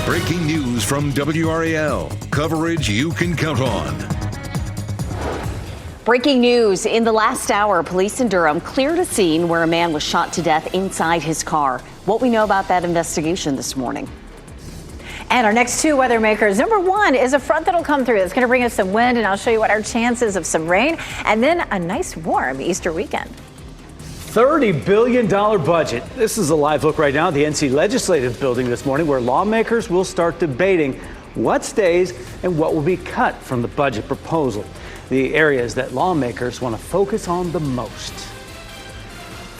Breaking news from WRAL. Coverage you can count on. Breaking news. In the last hour, police in Durham cleared a scene where a man was shot to death inside his car. What we know about that investigation this morning. And our next two weather makers. Number one is a front that'll come through. It's going to bring us some wind, and I'll show you what our chances of some rain. And then a nice warm Easter weekend. $30 billion budget. This is a live look right now at the NC Legislative Building this morning, where lawmakers will start debating what stays and what will be cut from the budget proposal. The areas that lawmakers want to focus on the most.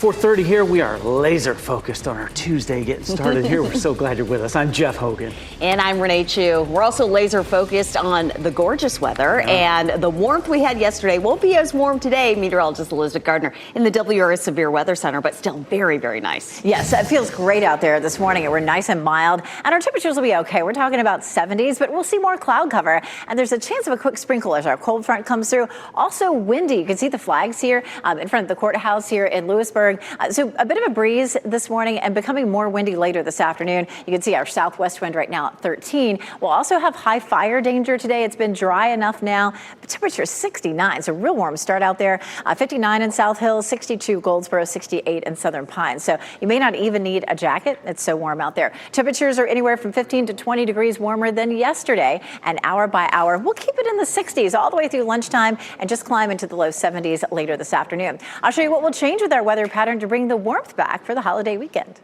4:30 here, we are laser focused on our Tuesday getting started here. We're so glad you're with us. I'm Jeff Hogan. And I'm Renee Chu. We're also laser focused on the gorgeous weather, and the warmth we had yesterday won't be as warm today. Meteorologist Elizabeth Gardner in the WRAL Severe Weather Center, but still very, very nice. Yes, it feels great out there this morning. We're nice and mild, and our temperatures will be okay. We're talking about 70s, but we'll see more cloud cover, and there's a chance of a quick sprinkle as our cold front comes through. Also windy. You can see the flags here in front of the courthouse here in Lewisburg. So a bit of a breeze this morning and becoming more windy later this afternoon. You can see our southwest wind right now at 13. We'll also have high fire danger today. It's been dry enough now. The temperature is 69, so real warm start out there. 59 in South Hills, 62 Goldsboro, 68 in Southern Pines. So you may not even need a jacket. It's so warm out there. Temperatures are anywhere from 15 to 20 degrees warmer than yesterday, and hour by hour, we'll keep it in the 60s all the way through lunchtime and just climb into the low 70s later this afternoon. I'll show you what will change with our weather pattern to bring the warmth back for the holiday weekend.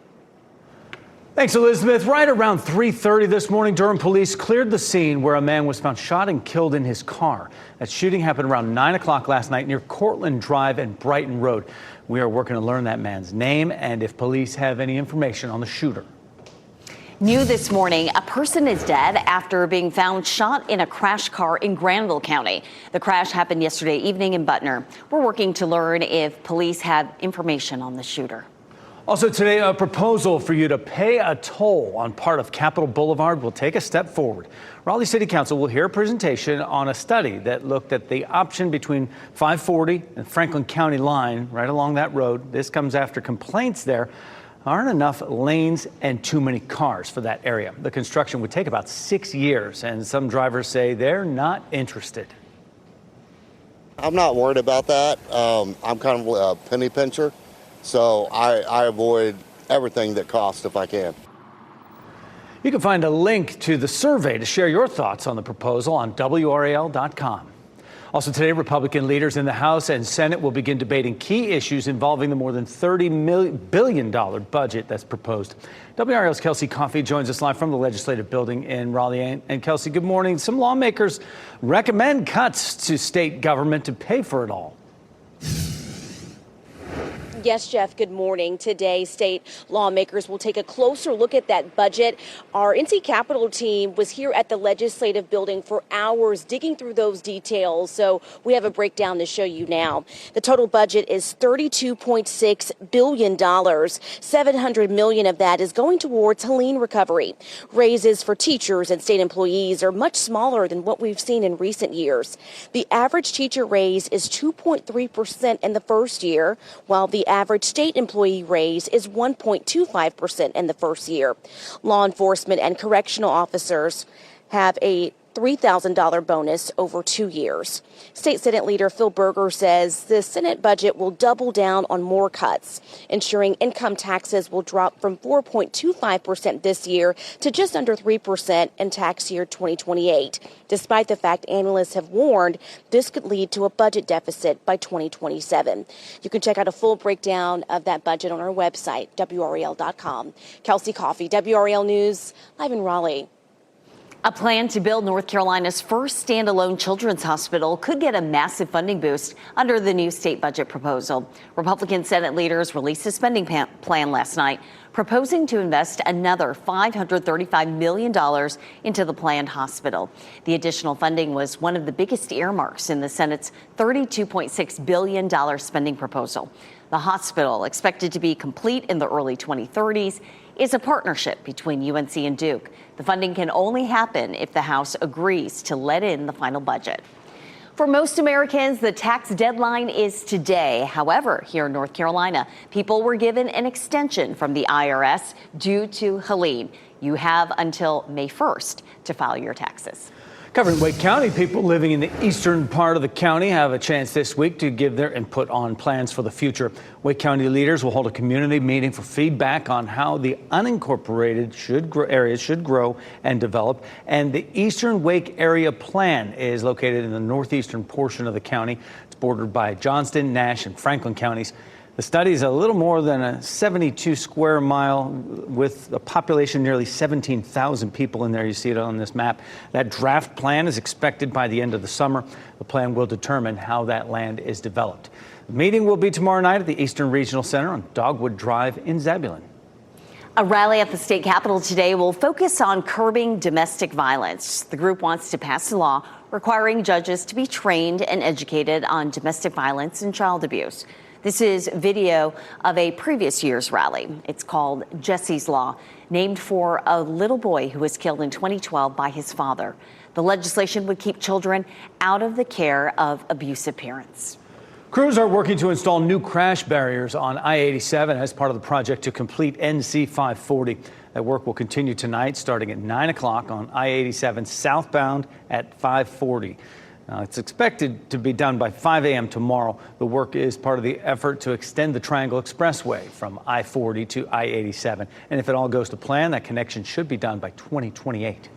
Thanks, Elizabeth. Right around 3:30 this morning, Durham police cleared the scene where a man was found shot and killed in his car. That shooting happened around 9 o'clock last night near Cortland Drive and Brighton Road. We are working to learn that man's name and if police have any information on the shooter. New this morning, a person is dead after being found shot in a crash car in Granville County. The crash happened yesterday evening in Butner. We're working to learn if police have information on the shooter. Also today, a proposal for you to pay a toll on part of Capitol Boulevard will take a step forward. Raleigh City Council will hear a presentation on a study that looked at the option between 540 and Franklin County line right along that road. This comes after complaints there aren't enough lanes and too many cars for that area. The construction would take about 6 years, and some drivers say they're not interested. I'm not worried about that. I'm kind of a penny pincher, so I avoid everything that costs if I can. You can find a link to the survey to share your thoughts on the proposal on WRAL.com. Also today, Republican leaders in the House and Senate will begin debating key issues involving the more than $30 billion budget that's proposed. WRAL's Kelsey Coffey joins us live from the Legislative Building in Raleigh. And Kelsey, good morning. Some lawmakers recommend cuts to state government to pay for it all. Yes, Jeff, good morning. Today, state lawmakers will take a closer look at that budget. Our NC Capitol team was here at the Legislative Building for hours digging through those details. So we have a breakdown to show you now. The total budget is $32.6 billion. $700 million of that is going towards Helene recovery. Raises for teachers and state employees are much smaller than what we've seen in recent years. The average teacher raise is 2.3% in the first year, while the average state employee raise is 1.25% in the first year. Law enforcement and correctional officers have a $3,000 bonus over 2 years. State Senate Leader Phil Berger says the Senate budget will double down on more cuts, ensuring income taxes will drop from 4.25% this year to just under 3% in tax year 2028, despite the fact analysts have warned this could lead to a budget deficit by 2027. You can check out a full breakdown of that budget on our website, WRAL.com. Kelsey Coffey, WRAL News, live in Raleigh. A plan to build North Carolina's first standalone children's hospital could get a massive funding boost under the new state budget proposal. Republican Senate leaders released a spending plan last night, proposing to invest another $535 million into the planned hospital. The additional funding was one of the biggest earmarks in the Senate's $32.6 billion spending proposal. The hospital, expected to be complete in the early 2030s, is a partnership between UNC and Duke. The funding can only happen if the House agrees to let in the final budget. For most Americans, the tax deadline is today. However, here in North Carolina, people were given an extension from the IRS due to Helene. You have until May 1st to file your taxes. Covering Wake County, people living in the eastern part of the county have a chance this week to give their input on plans for the future. Wake County leaders will hold a community meeting for feedback on how the unincorporated areas should grow and develop. And the Eastern Wake Area Plan is located in the northeastern portion of the county. It's bordered by Johnston, Nash, and Franklin counties. The study is a little more than a 72 square mile with a population nearly 17,000 people in there. You see it on this map. That draft plan is expected by the end of the summer. The plan will determine how that land is developed. The meeting will be tomorrow night at the Eastern Regional Center on Dogwood Drive in Zebulon. A rally at the state capitol today will focus on curbing domestic violence. The group wants to pass a law requiring judges to be trained and educated on domestic violence and child abuse. This is video of a previous year's rally. It's called Jesse's Law, named for a little boy who was killed in 2012 by his father. The legislation would keep children out of the care of abusive parents. Crews are working to install new crash barriers on I-87 as part of the project to complete NC 540. That work will continue tonight, starting at 9 o'clock on I-87 southbound at 540. It's expected to be done by 5 a.m. tomorrow. The work is part of the effort to extend the Triangle Expressway from I-40 to I-87. And if it all goes to plan, that connection should be done by 2028.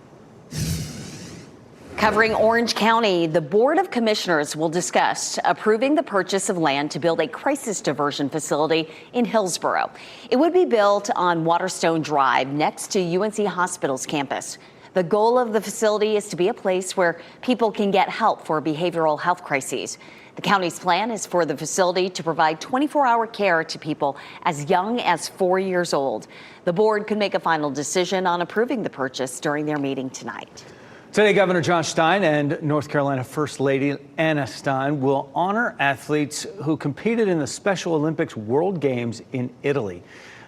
Covering Orange County, the Board of Commissioners will discuss approving the purchase of land to build a crisis diversion facility in Hillsborough. It would be built on Waterstone Drive next to UNC Hospital's campus. The goal of the facility is to be a place where people can get help for behavioral health crises. The county's plan is for the facility to provide 24-hour care to people as young as 4 years old. The board could make a final decision on approving the purchase during their meeting tonight. Today, Governor Josh Stein and North Carolina First Lady Anna Stein will honor athletes who competed in the Special Olympics World Games in Italy.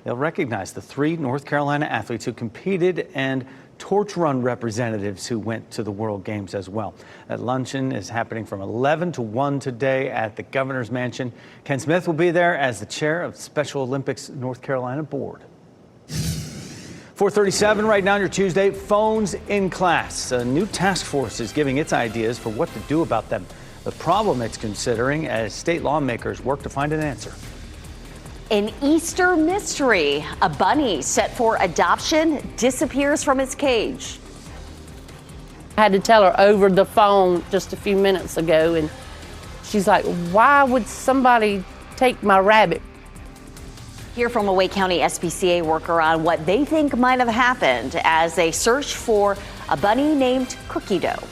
They'll recognize the 3 North Carolina athletes who competed and torch run representatives who went to the World Games as well. That luncheon is happening from 11 to 1 today at the Governor's Mansion. Ken Smith will be there as the chair of the Special Olympics North Carolina Board. 4:37 right now on your Tuesday. Phones in class. A new task force is giving its ideas for what to do about them. The problem it's considering as state lawmakers work to find an answer. An Easter mystery. A bunny set for adoption disappears from its cage. I had to tell her over the phone just a few minutes ago, and she's like, why would somebody take my rabbit? Hear from a Wake County SPCA worker on what they think might have happened as they search for a bunny named Cookie Dough.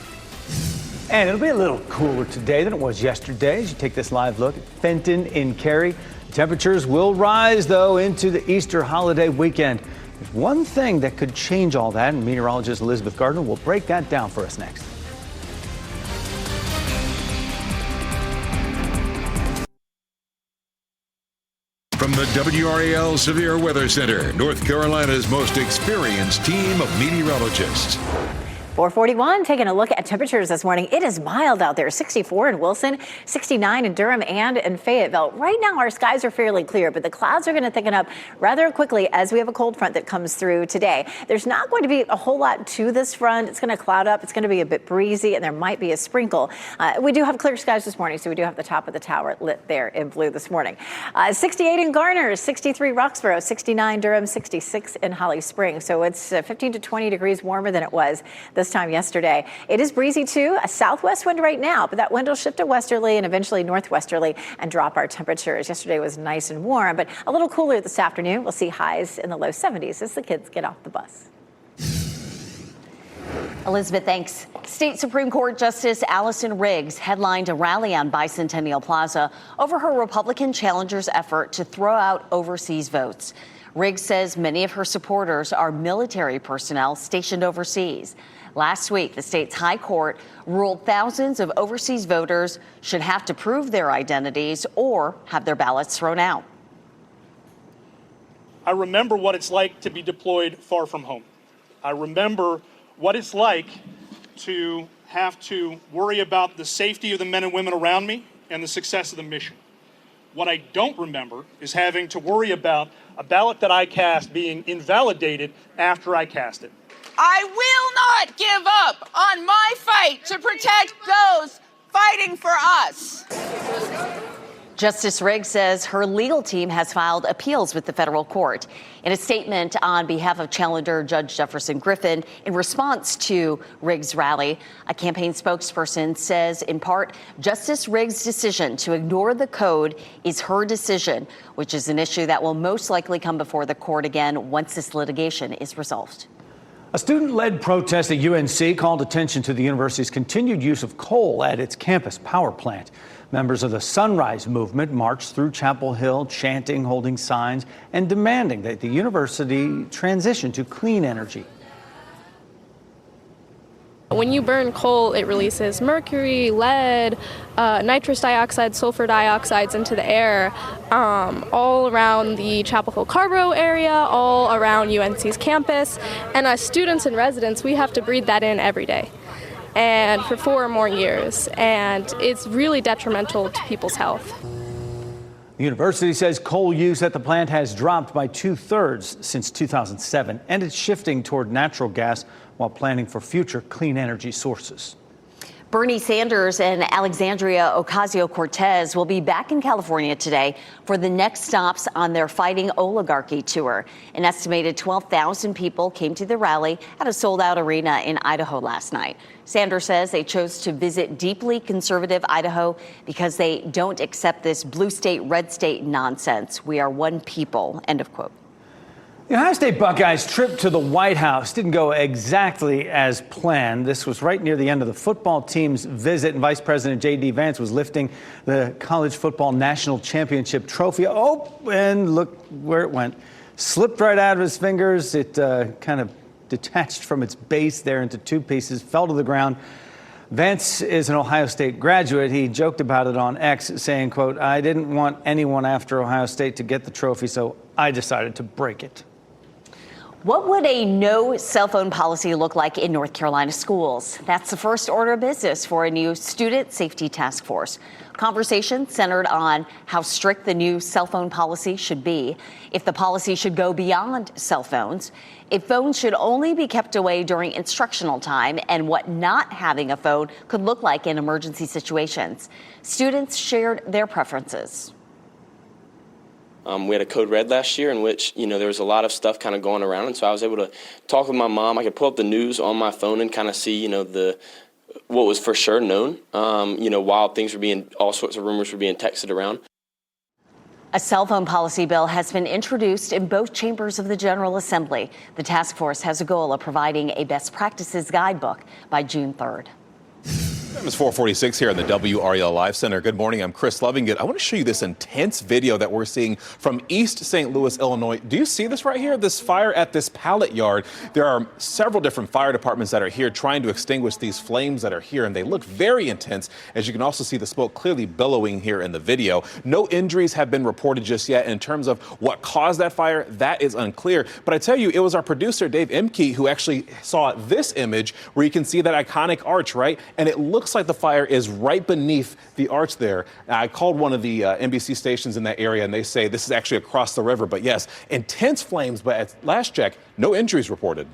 And it'll be a little cooler today than it was yesterday as you take this live look at Fenton in Cary. Temperatures will rise, though, into the Easter holiday weekend. There's one thing that could change all that, and meteorologist Elizabeth Gardner will break that down for us next. From the WRAL Severe Weather Center, North Carolina's most experienced team of meteorologists. 441, taking a look at temperatures this morning. It is mild out there. 64 in Wilson, 69 in Durham and in Fayetteville. Right now, our skies are fairly clear, but the clouds are going to thicken up rather quickly as we have a cold front that comes through today. There's not going to be a whole lot to this front. It's going to cloud up. It's going to be a bit breezy, and there might be a sprinkle. We do have clear skies this morning, so we do have the top of the tower lit there in blue this morning. 68 in Garner, 63 Roxborough, 69 Durham, 66 in Holly Springs. So it's 15 to 20 degrees warmer than it was this time yesterday. It is breezy too, a southwest wind right now, but that wind will shift to westerly and eventually northwesterly and drop our temperatures. Yesterday was nice and warm, but a little cooler this afternoon. We'll see highs in the low 70s as the kids get off the bus. Elizabeth, thanks. State Supreme Court Justice Allison Riggs headlined a rally on Bicentennial Plaza over her Republican challenger's effort to throw out overseas votes. Riggs says many of her supporters are military personnel stationed overseas. Last week, the state's high court ruled thousands of overseas voters should have to prove their identities or have their ballots thrown out. I remember what it's like to be deployed far from home. I remember what it's like to have to worry about the safety of the men and women around me and the success of the mission. What I don't remember is having to worry about a ballot that I cast being invalidated after I cast it. I will not give up on my fight to protect those fighting for us. Justice Riggs says her legal team has filed appeals with the federal court. In a statement on behalf of challenger Judge Jefferson Griffin, in response to Riggs' rally, a campaign spokesperson says, in part, Justice Riggs' decision to ignore the code is her decision, which is an issue that will most likely come before the court again once this litigation is resolved. A student-led protest at UNC called attention to the university's continued use of coal at its campus power plant. Members of the Sunrise Movement marched through Chapel Hill, chanting, holding signs, and demanding that the university transition to clean energy. When you burn coal, it releases mercury, lead, nitrous dioxide, sulfur dioxides into the air all around the Chapel Hill Carborough area, all around UNC's campus. And as students and residents, we have to breathe that in every day, and for 4 or more years. And it's really detrimental to people's health. The university says coal use at the plant has dropped by 2/3 since 2007, and it's shifting toward natural gas while planning for future clean energy sources. Bernie Sanders and Alexandria Ocasio-Cortez will be back in California today for the next stops on their Fighting Oligarchy tour. An estimated 12,000 people came to the rally at a sold-out arena in Idaho last night. Sanders says they chose to visit deeply conservative Idaho because they don't accept this blue state, red state nonsense. We are one people, end of quote. The Ohio State Buckeyes' trip to the White House didn't go exactly as planned. This was right near the end of the football team's visit, and Vice President J.D. Vance was lifting the College Football National Championship trophy. Oh, and look where it went. Slipped right out of his fingers. It kind of detached from its base there into 2 pieces, fell to the ground. Vance is an Ohio State graduate. He joked about it on X, saying, quote, "I didn't want anyone after Ohio State to get the trophy, so I decided to break it." What would a no cell phone policy look like in North Carolina schools? That's the first order of business for a new student safety task force. Conversation centered on how strict the new cell phone policy should be, if the policy should go beyond cell phones, if phones should only be kept away during instructional time, and what not having a phone could look like in emergency situations. Students shared their preferences. We had a code red last year in which, there was a lot of stuff kind of going around. And so I was able to talk with my mom. I could pull up the news on my phone and kind of see, what was for sure known, while things were all sorts of rumors were being texted around. A cell phone policy bill has been introduced in both chambers of the General Assembly. The task force has a goal of providing a best practices guidebook by June 3rd. It's 446 here in the WRAL Live Center. Good morning. I'm Chris Lovinggood. I want to show you this intense video that we're seeing from East St. Louis, Illinois. Do you see this right here? This fire at this pallet yard. There are several different fire departments that are here trying to extinguish these flames that are here, and they look very intense. As you can also see the smoke clearly billowing here in the video. No injuries have been reported just yet. In terms of what caused that fire, that is unclear. But I tell you, it was our producer, Dave Emke, who actually saw this image where you can see that iconic arch, right? And it looks like the fire is right beneath the arch there. I called one of the NBC stations in that area, and they say this is actually across the river. But yes, intense flames, but at last check, no injuries reported.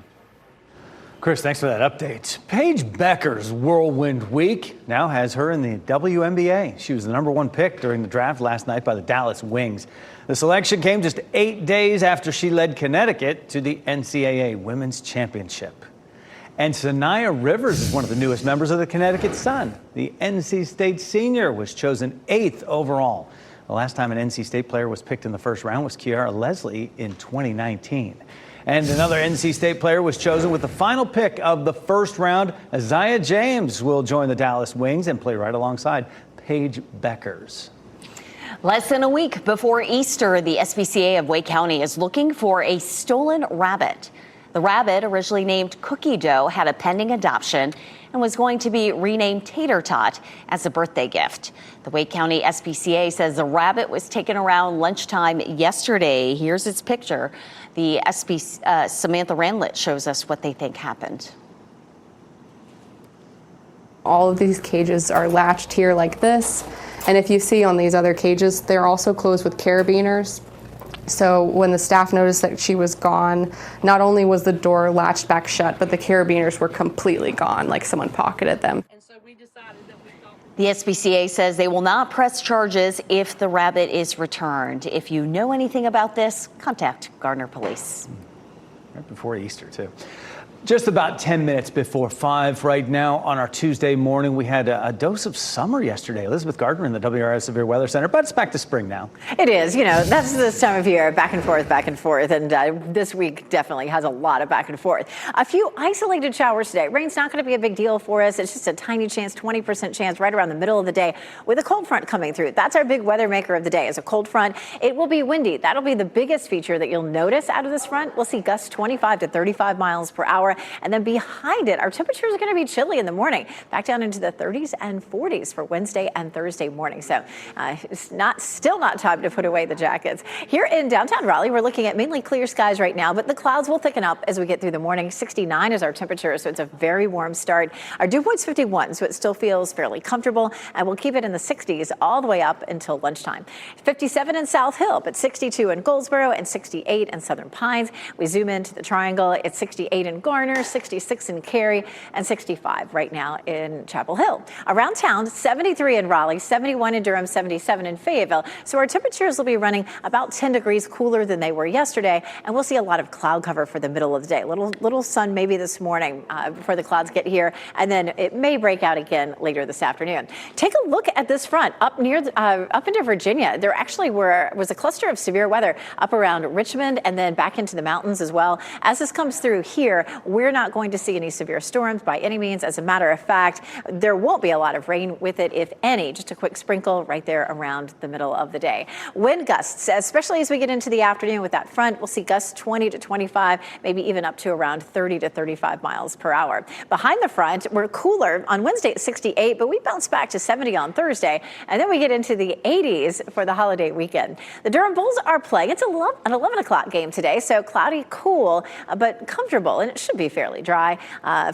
Chris, thanks for that update. Paige Becker's whirlwind week now has her in the WNBA. She was the #1 pick during the draft last night by the Dallas Wings. The selection came just 8 days after she led Connecticut to the NCAA Women's Championship. And Sanaya Rivers is one of the newest members of the Connecticut Sun. The NC State senior was chosen 8th overall. The last time an NC State player was picked in the first round was Kiara Leslie in 2019. And another NC State player was chosen with the final pick of the first round. Isaiah James will join the Dallas Wings and play right alongside Paige Beckers. Less than a week before Easter, the SPCA of Wake County is looking for a stolen rabbit. The rabbit, originally named Cookie Dough, had a pending adoption and was going to be renamed Tater Tot as a birthday gift. The Wake County SPCA says the rabbit was taken around lunchtime yesterday. Here's its picture. The Samantha Ranlett shows us what they think happened. All of these cages are latched here like this. And if you see on these other cages, they're also closed with carabiners. So when the staff noticed that she was gone, not only was the door latched back shut, but the carabiners were completely gone, like someone pocketed them. The SPCA says they will not press charges if the rabbit is returned. If you know anything about this, contact Gardner Police. Right before Easter, too. Just about 10 minutes before 5 right now on our Tuesday morning. We had a dose of summer yesterday. Elizabeth Gardner in the WRAL Severe Weather Center, but it's back to spring now. It is. You know, that's this time of year, back and forth. And this week definitely has a lot of back and forth. A few isolated showers today. Rain's not going to be a big deal for us. It's just a tiny chance, 20% chance right around the middle of the day with a cold front coming through. That's our big weather maker of the day is a cold front. It will be windy. That'll be the biggest feature that you'll notice out of this front. We'll see gusts 25 to 35 miles per hour. And then behind it, our temperatures are going to be chilly in the morning, back down into the 30s and 40s for Wednesday and Thursday morning. So it's still not time to put away the jackets. Here in downtown Raleigh, we're looking at mainly clear skies right now, but the clouds will thicken up as we get through the morning. 69 is our temperature, so it's a very warm start. Our dew point's 51, so it still feels fairly comfortable, and we'll keep it in the 60s all the way up until lunchtime. 57 in South Hill, but 62 in Goldsboro and 68 in Southern Pines. We zoom into the Triangle. It's 68 in Garner, 66 in Cary, and 65 right now in Chapel Hill. Around town, 73 in Raleigh, 71 in Durham, 77 in Fayetteville. So our temperatures will be running about 10 degrees cooler than they were yesterday, and we'll see a lot of cloud cover for the middle of the day. Little sun maybe this morning before the clouds get here, and then it may break out again later this afternoon. Take a look at this front up into Virginia. There actually was a cluster of severe weather up around Richmond and then back into the mountains as well. As this comes through here, we're not going to see any severe storms by any means. As a matter of fact, there won't be a lot of rain with it, if any, just a quick sprinkle right there around the middle of the day. Wind gusts, especially as we get into the afternoon with that front, we'll see gusts 20 to 25, maybe even up to around 30 to 35 miles per hour. Behind the front, we're cooler on Wednesday at 68, but we bounce back to 70 on Thursday, and then we get into the 80s for the holiday weekend. The Durham Bulls are playing. It's an 11 o'clock game today, so cloudy, cool, but comfortable, and it should be fairly dry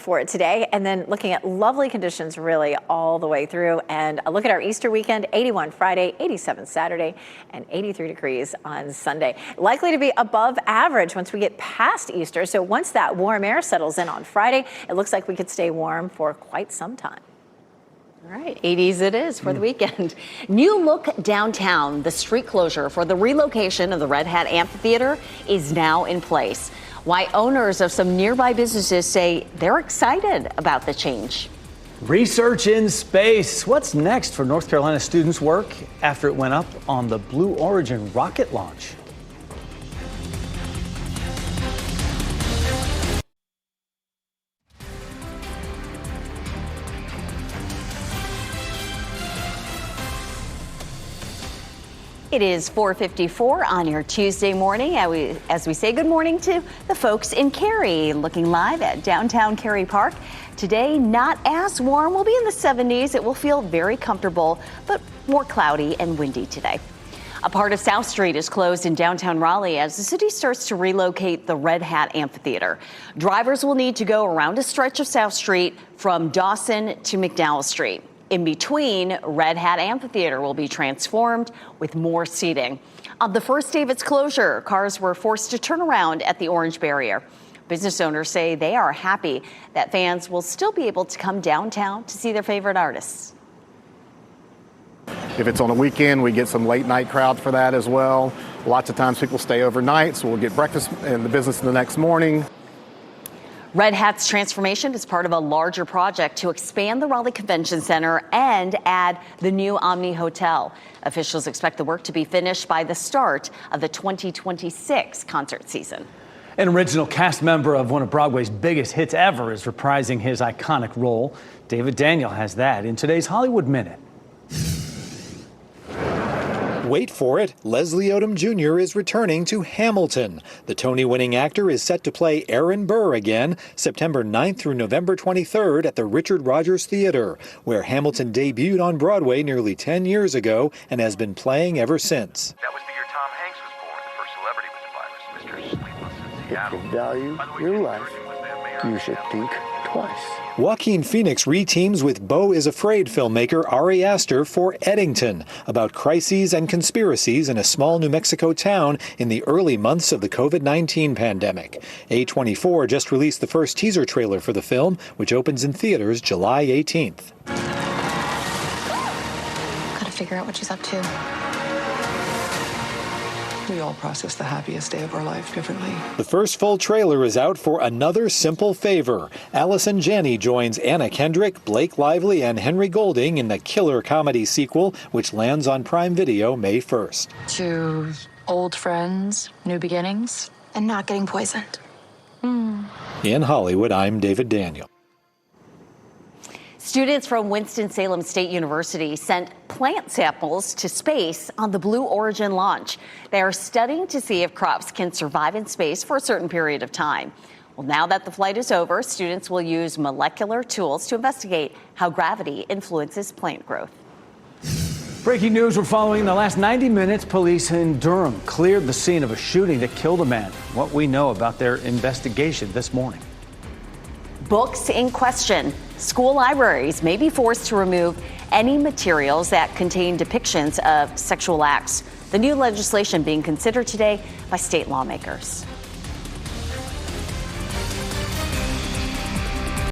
for it today. And then looking at lovely conditions really all the way through. And a look at our Easter weekend, 81 Friday, 87 Saturday, and 83 degrees on Sunday. Likely to be above average once we get past Easter. So once that warm air settles in on Friday, it looks like we could stay warm for quite some time. All right, 80s it is for the weekend. New look downtown. The street closure for the relocation of the Red Hat Amphitheater is now in place. Why owners of some nearby businesses say they're excited about the change. Research in space. What's next for North Carolina students' work after it went up on the Blue Origin rocket launch? It is 4:54 on your Tuesday morning as we say good morning to the folks in Cary, looking live at downtown Cary Park. Today, not as warm. We'll be in the 70s. It will feel very comfortable, but more cloudy and windy today. A part of South Street is closed in downtown Raleigh as the city starts to relocate the Red Hat Amphitheater. Drivers will need to go around a stretch of South Street from Dawson to McDowell Street. In between, Red Hat Amphitheater will be transformed with more seating. On the first day of its closure, cars were forced to turn around at the Orange Barrier. Business owners say they are happy that fans will still be able to come downtown to see their favorite artists. If it's on a weekend, we get some late night crowd for that as well. Lots of times people stay overnight, so we'll get breakfast in the business the next morning. Red Hat's transformation is part of a larger project to expand the Raleigh Convention Center and add the new Omni Hotel. Officials expect the work to be finished by the start of the 2026 concert season. An original cast member of one of Broadway's biggest hits ever is reprising his iconic role. David Daniel has that in today's Hollywood Minute. Wait for it, Leslie Odom Jr. is returning to Hamilton. The Tony-winning actor is set to play Aaron Burr again, September 9th through November 23rd at the Richard Rodgers Theater, where Hamilton debuted on Broadway nearly 10 years ago and has been playing ever since. That was the year Tom Hanks was born, the first celebrity with the virus, Mr. Sleepless in Seattle. If you value your life, you should think twice. Joaquin Phoenix reteams with Beau is Afraid filmmaker Ari Aster for Eddington, about crises and conspiracies in a small New Mexico town in the early months of the COVID-19 pandemic. A24 just released the first teaser trailer for the film, which opens in theaters July 18th. Gotta figure out what she's up to. We all process the happiest day of our life differently. The first full trailer is out for Another Simple Favor. Allison Janney joins Anna Kendrick, Blake Lively, and Henry Golding in the killer comedy sequel, which lands on Prime Video May 1st. To old friends, new beginnings, and not getting poisoned. In Hollywood, I'm David Daniel. Students from Winston-Salem State University sent plant samples to space on the Blue Origin launch. They are studying to see if crops can survive in space for a certain period of time. Well, now that the flight is over, students will use molecular tools to investigate how gravity influences plant growth. Breaking news we're following in the last 90 minutes. Police in Durham cleared the scene of a shooting that killed a man. What we know about their investigation this morning. Books in question. School libraries may be forced to remove any materials that contain depictions of sexual acts. The new legislation being considered today by state lawmakers.